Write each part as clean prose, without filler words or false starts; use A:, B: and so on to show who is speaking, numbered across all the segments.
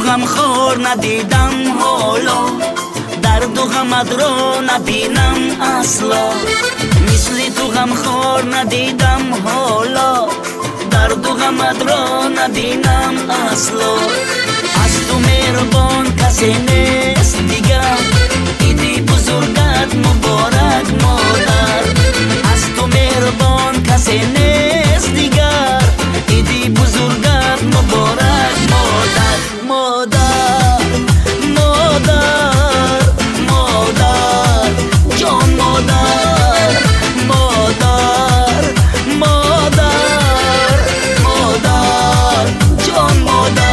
A: غمخوار ندیدم حالا، درد و غمت را نبینم اصلا. مثل تو غمخوار ندیدم حالا، درد و غمت را نبینم اصلا. از تو مهربان کسی نیست دیگر، عید بزرگت مبارک مادر. از تو مهربان کسی نیست دیگر، عید بزرگت مبارک مادر. مادر مادر مادر جان، مادر مادر مادر مادر جان، مادر.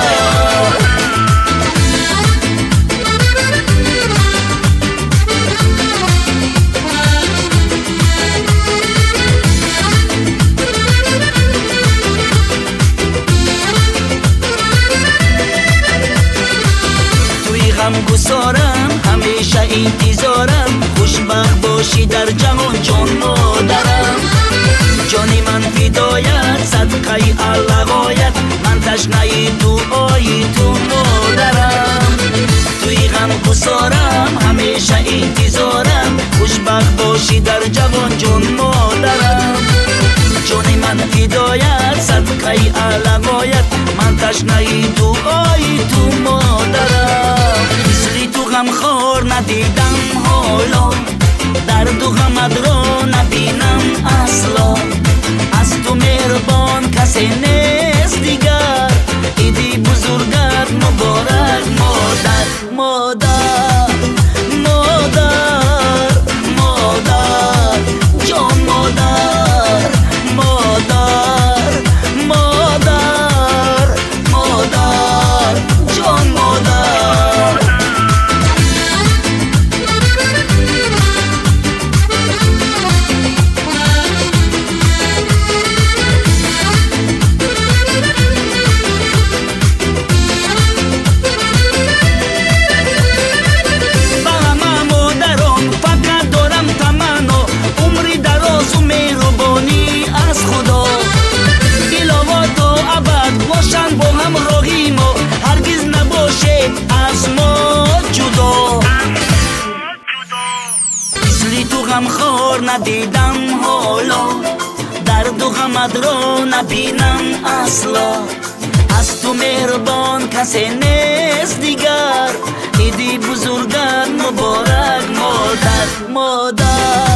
A: غمگسارم همیشه انتظارم، خوشبخت باشی در جهان جان مادرم. جانی من فدایت صدقه الغایت، من تشنه دعای تو مادرم. توی غمگسارم همیشه انتظارم، خوشبخت باشی در جهان جان مادرم. جانی من فدایت صدقه الغایت، من تشنه دعای تو مادرم. مثل تو غمخوار ندیدم حالا، درد و غمت را نبینم اصلا. از تو مهربان کسی نیست دیگر، عید بزرگت مبارک مادر. مادر مادر مادر جان، مادر مادر مادر مادر جان، مادر. غمخوار ندیدم حالا، درد و غمت را نبینم اصلا. از تو مهربان کسی نیست دیگر، عید بزرگت مبارک مادر. مادر